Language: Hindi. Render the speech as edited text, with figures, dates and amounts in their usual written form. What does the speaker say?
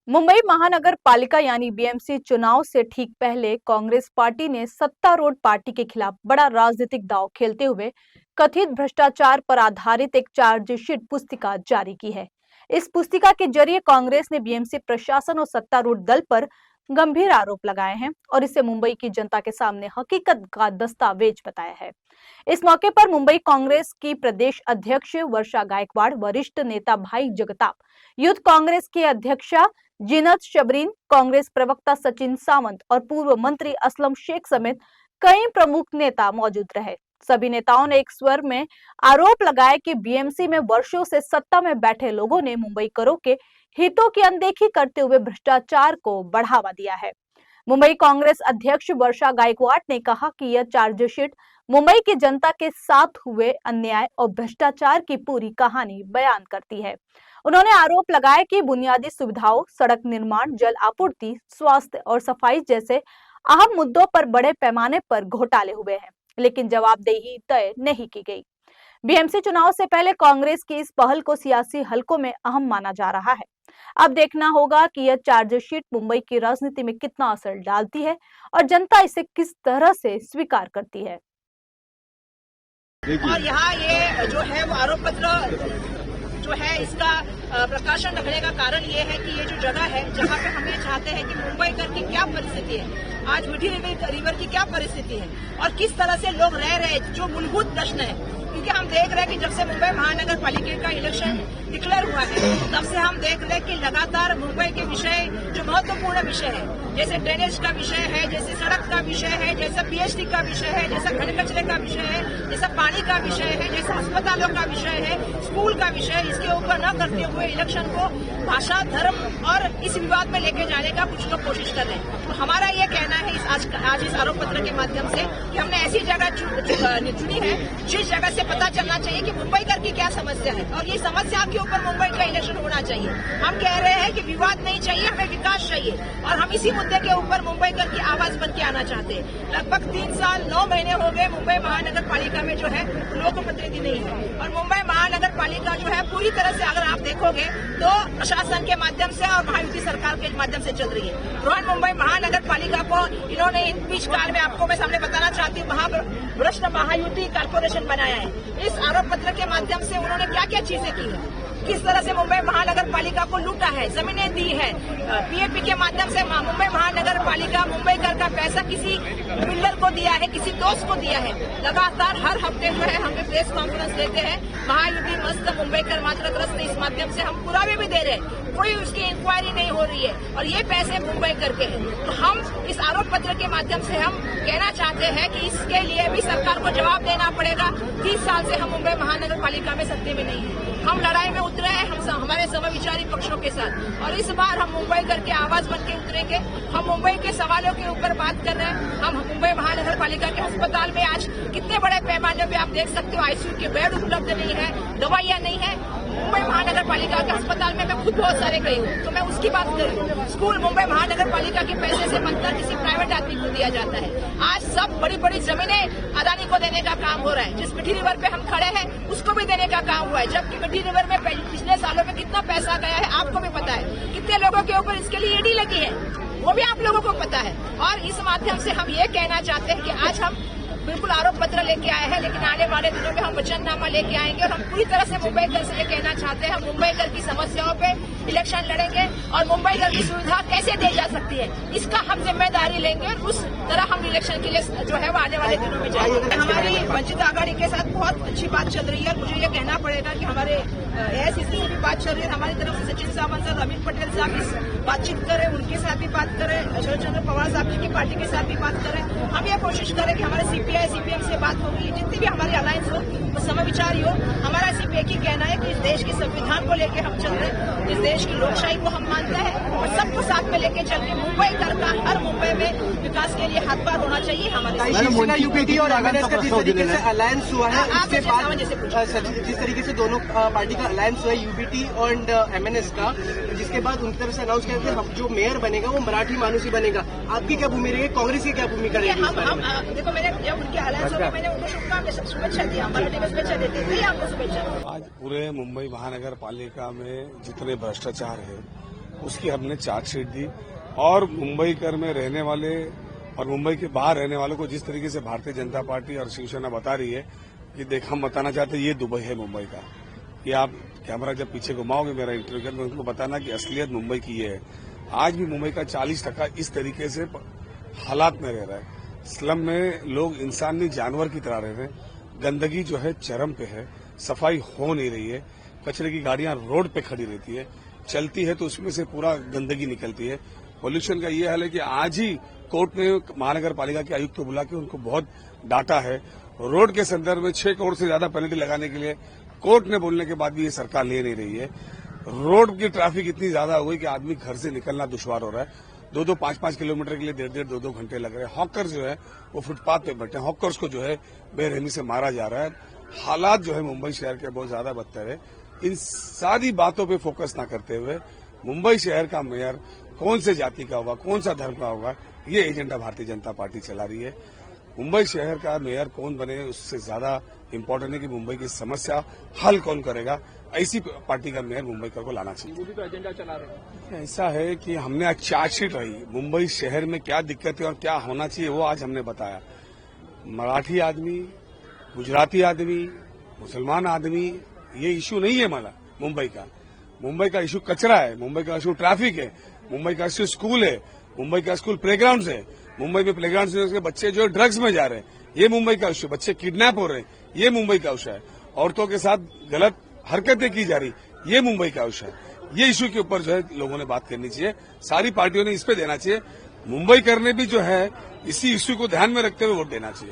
मुंबई महानगर पालिका यानी बीएमसी चुनाव से ठीक पहले कांग्रेस पार्टी ने सत्तारूढ़ पार्टी के खिलाफ बड़ा राजनीतिक दांव खेलते हुए कथित भ्रष्टाचार पर आधारित एक चार्जशीट पुस्तिका जारी की है। इस पुस्तिका के जरिए कांग्रेस ने बीएमसी प्रशासन और सत्तारूढ़ दल पर गंभीर आरोप लगाए हैं और इसे मुंबई की जनता के सामने हकीकत का दस्तावेज बताया है। इस मौके पर मुंबई कांग्रेस की प्रदेश अध्यक्ष वर्षा गायकवाड़, वरिष्ठ नेता भाई जगताप, यूथ कांग्रेस की अध्यक्षा जीनत शबरीन, कांग्रेस प्रवक्ता सचिन सावंत और पूर्व मंत्री असलम शेख समेत कई प्रमुख नेता मौजूद रहे। सभी नेताओं ने एक स्वर में आरोप लगाया कि बीएमसी में वर्षों से सत्ता में बैठे लोगों ने मुंबई करों के हितों की अनदेखी करते हुए भ्रष्टाचार को बढ़ावा दिया है। मुंबई कांग्रेस अध्यक्ष वर्षा गायकवाड़ ने कहा कि यह चार्जशीट मुंबई की जनता के साथ हुए अन्याय और भ्रष्टाचार की पूरी कहानी बयान करती है। उन्होंने आरोप लगाया कि बुनियादी सुविधाओं, सड़क निर्माण, जल आपूर्ति, स्वास्थ्य और सफाई जैसे अहम मुद्दों पर बड़े पैमाने पर घोटाले हुए हैं, लेकिन जवाबदेही तय नहीं की गई। बीएमसी चुनाव से पहले कांग्रेस की इस पहल को सियासी हलकों में अहम माना जा रहा है। अब देखना होगा कि यह चार्जशीट मुंबई की राजनीति में कितना असर डालती है और जनता इसे किस तरह से स्वीकार करती है। और यहाँ ये जो है वो आरोप पत्र जो है इसका प्रकाशन रखने का कारण ये है कि ये जो जगह है जहाँ पे हम ये चाहते हैं कि मुंबई कर की क्या परिस्थिति है, आज मिठी रिवर की क्या परिस्थिति है और किस तरह से लोग रह रहे हैं, जो मूलभूत प्रश्न है। क्योंकि हम देख रहे हैं कि जब से मुंबई महानगर पालिका का इलेक्शन डिक्लेयर हुआ है तब से हम देख रहे हैं कि लगातार मुंबई के विषय जो महत्वपूर्ण विषय है, जैसे ड्रेनेज का विषय है, जैसे सड़क का विषय है, जैसा पीएचडी का विषय है, जैसा घन कचरे का विषय है, जैसा पानी का विषय है, जैसा अस्पतालों का विषय है, स्कूल का विषय है, इसके ऊपर न करते हुए इलेक्शन को भाषा, धर्म और इस विवाद में लेके जाने का कुछ लोग कोशिश कर रहे हैं। तो हमारा ये कहना है आज इस आरोप पत्र के माध्यम से कि हमने ऐसी जगह चुनी है जिस जगह से पता चलना चाहिए कि मुंबई कर की क्या समस्या है और ये समस्या के ऊपर मुंबई का इलेक्शन होना चाहिए। हम कह रहे हैं कि विवाद नहीं चाहिए, हमें विकास चाहिए और हम इसी मुद्दे के ऊपर मुंबई कर की आवाज बन के आना चाहते हैं। लगभग 3 साल 9 महीने हो गए मुंबई महानगर पालिका में जो है लोक प्रतिनिधि नहीं है और मुंबई महानगर पालिका जो है पूरी तरह से अगर आप देखोगे तो प्रशासन के माध्यम से और महायुति सरकार के माध्यम से चल रही है। रोहन मुंबई महानगर पालिका को इन्होंने इन बीच काल में आपको मैं सामने बताना चाहती हूँ भ्रष्ट महायुति कारपोरेशन बनाया है। इस आरोप पत्र के माध्यम से उन्होंने क्या क्या चीजें की है, किस तरह से मुंबई महानगर पालिका को लूटा है, जमीनें दी है, पीएपी के माध्यम से मुंबई महानगर पालिका मुंबई कर का पैसा किसी बिल्डर को दिया है, किसी दोस्त को दिया है। लगातार हर हफ्ते जो है हम प्रेस कॉन्फ्रेंस देते हैं, महायुति मस्त मुंबई कर मात्र ग्रस्त, इस माध्यम से हम पुरावे भी दे रहे हैं, कोई उसकी इंक्वायरी नहीं हो रही है और ये पैसे मुंबई करके हैं। तो हम इस आरोप पत्र के माध्यम से हम कहना चाहते हैं कि इसके लिए भी सरकार को जवाब देना पड़ेगा। 30 साल से हम मुंबई महानगर पालिका में सत्ते में नहीं है, हम लड़ाई में उतरे हैं, हम हमारे समविचारी पक्षों के साथ और इस बार हम मुंबई करके आवाज बन के उतरेंगे। हम मुंबई के सवालों के ऊपर बात कर रहे हैं। हम मुंबई महानगर पालिका के अस्पताल में आज कितने बड़े पैमाने पे आप देख सकते हो आईसीयू के बेड उपलब्ध नहीं है, दवाइयां नहीं है। मुंबई महानगर पालिका के अस्पताल में मैं खुद बहुत सारे गई हूँ तो मैं उसकी बात करूँ। स्कूल मुंबई महानगर पालिका के पैसे से बनकर किसी प्राइवेट आदमी को दिया जाता है। आज सब बड़ी बड़ी जमीनें अदानी को देने का काम हो रहा है। जिस मिठी रिवर पे हम खड़े हैं उसको भी देने का काम हुआ है, जबकि मिठी रिवर में पिछले सालों में कितना पैसा गया है आपको भी पता है, कितने लोगों के ऊपर इसके लिए ईडी लगी है वो भी आप लोगों को पता है। और इस माध्यम से हम ये कहना चाहते हैं कि आज हम बिल्कुल आरोप पत्र लेके आए हैं, लेकिन आने वाले दिनों में हम वचननामा लेके आएंगे और हम पूरी तरह से मुंबई कर से ये कहना चाहते हैं, हम मुंबई कर की समस्याओं पे इलेक्शन लड़ेंगे और मुंबई कर की सुविधा कैसे दी जा सकती है इसका हम जिम्मेदारी लेंगे और उस तरह हम इलेक्शन के लिए जो है वो आने वाले दिनों में जाएंगे। हमारी वंचित आघाड़ी के साथ बहुत अच्छी बात चल रही है और मुझे ये कहना पड़ेगा कि हमारे एआईसीसी से भी बात चल रही है। हमारी तरफ से सचिन सावंत सर, अमित पटेल साहब इस बातचीत करें, उनके साथ भी बात करें, शरद चंद्र पवार साहब जी की पार्टी के साथ भी बात करें। हम ये कोशिश करें कि हमारे सीपीआई सीपीएम से बात हो गई, जितनी भी हमारी अलायंस हो वो समविचारी हो। हमारा सिर्फ एक ही कहना है कि इस देश के संविधान को लेकर हम चल रहे हैं, इस देश की लोकशाही को हम मानते हैं और सबको साथ में लेके चल के मुंबई कर का हर मुंबई में विकास के लिए हाथ पार होना चाहिए। हमारे यूपीटी और एमएनएस का जिस तरीके से अलायंस हुआ है उसके बाद जिस तरीके से दोनों पार्टी का अलायंस हुआ है यूपीटी और एमएनएस का, जिसके बाद उनकी तरफ से अनाउंस किया कि हम जो मेयर बनेगा वो मराठी मानुसी बनेगा, आपकी क्या भूमिका रहेगी, कांग्रेस की क्या भूमिका रहेगी? देखो, मैंने जब उनके अलायंस हो गए मैंने उनको शुभेच्छा दी, मराठी में शुभेच्छा देते हैं आपको शुभेच्छा। आज पूरे मुंबई महानगर पालिका में जितने भ्रष्टाचार है उसकी हमने चार्जशीट दी और मुंबई कर में रहने वाले और मुंबई के बाहर रहने वालों को जिस तरीके से भारतीय जनता पार्टी और शिवसेना बता रही है कि देख हम बताना चाहते हैं ये दुबई है मुंबई का। कि आप कैमरा जब पीछे घुमाओगे मेरा इंटरव्यू कर उनको बताना कि असलियत मुंबई की ये है। आज भी मुंबई का 40% इस तरीके से हालात में रह रहा है। स्लम में लोग इंसान नहीं जानवर की तरह रह रहे हैं। गंदगी जो है चरम पे है, सफाई हो नहीं रही है, कचरे की गाड़ियां रोड पे खड़ी रहती है, चलती है तो उसमें से पूरा गंदगी निकलती है। पॉल्यूशन का ये हाल है कि आज ही कोर्ट ने महानगर पालिका के आयुक्त को बुला के उनको बहुत डांटा है। रोड के संदर्भ में 6 करोड़ से ज्यादा पेनल्टी लगाने के लिए कोर्ट ने बोलने के बाद भी ये सरकार ले नहीं रही है। रोड की ट्रैफिक इतनी ज्यादा हो गई कि आदमी घर से निकलना दुश्वार हो रहा है। 2-2, 5-5 किलोमीटर के लिए 1.5-1.5, 2-2 घंटे लग रहे हैं। हॉकर्स जो है वो फुटपाथ पे बैठे हैं। हॉकर्स को जो है बेरहमी से मारा जा रहा है। हालात जो है मुंबई शहर के बहुत ज्यादा बदतर है। इन सारी बातों पे फोकस न करते हुए मुंबई शहर का मेयर कौन से जाति का होगा, कौन सा धर्म का होगा, ये एजेंडा भारतीय जनता पार्टी चला रही है। मुंबई शहर का मेयर कौन बने उससे ज्यादा इम्पोर्टेंट है कि मुंबई की समस्या हल कौन करेगा। ऐसी पार्टी का मेयर मुंबई को लाना चाहिए। वो भी तो एजेंडा चला रहे हैं। ऐसा है कि हमने आज चार्जशीट रही मुंबई शहर में क्या दिक्कत है और क्या होना चाहिए वो आज हमने बताया। मराठी आदमी, गुजराती आदमी, मुसलमान आदमी, ये इशू नहीं है हमारा मुंबई का। मुंबई का इशू कचरा है, मुंबई का इशू ट्रैफिक है, मुंबई का इशू स्कूल है, मुंबई का स्कूल प्लेग्राउंड है, मुंबई में प्लेग्राउंड से बच्चे जो ड्रग्स में जा रहे हैं, ये मुंबई का इशू। बच्चे किडनैप हो रहे हैं, ये मुंबई का इशू है। औरतों के साथ गलत हरकतें की जा रही, ये मुंबई का इशू है। ये इशू के ऊपर जो है लोगों ने बात करनी चाहिए, सारी पार्टियों ने इस पे देना चाहिए। मुंबई करने भी जो है इसी इशू को ध्यान में रखते हुए वोट देना चाहिए।